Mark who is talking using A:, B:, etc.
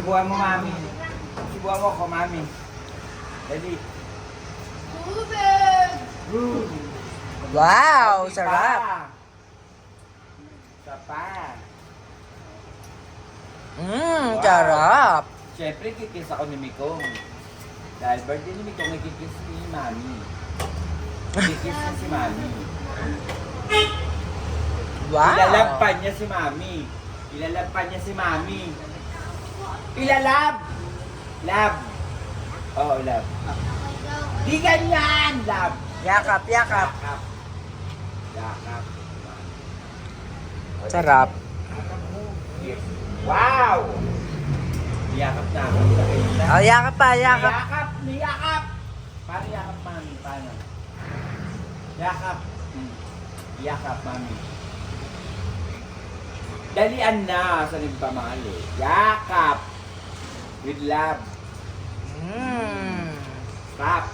A: subuhan mo, mami. Subuhan mo ako, mami. Dali.
B: Wow,
A: Isa
B: sarap.
A: pa. Isa pa. Wow.
B: Sarap.
A: Siyempre, kikis ako ni Mikong. Dahil birthday ni Mikong, kikis ni mami. Kikis niya si mami.
B: Wow.
A: Ilalabpan niya si mami. Ilalabpan niya si mami. Ilalab! Lab! Oo, lab. Di ganyan! Lab!
B: Yakap, yakap.
A: Yakap. Yakap.
B: Sarap.
A: Yes. Wow! Yakap na ako.
B: Oh, yakap pa, yakap.
A: Yakap! Niyakap! Paano yakap, mami? Paano? Yakap. Yakap, mami. Dalian na sa nagpamahali. Yakap! With love.
B: Mm.
A: Stop!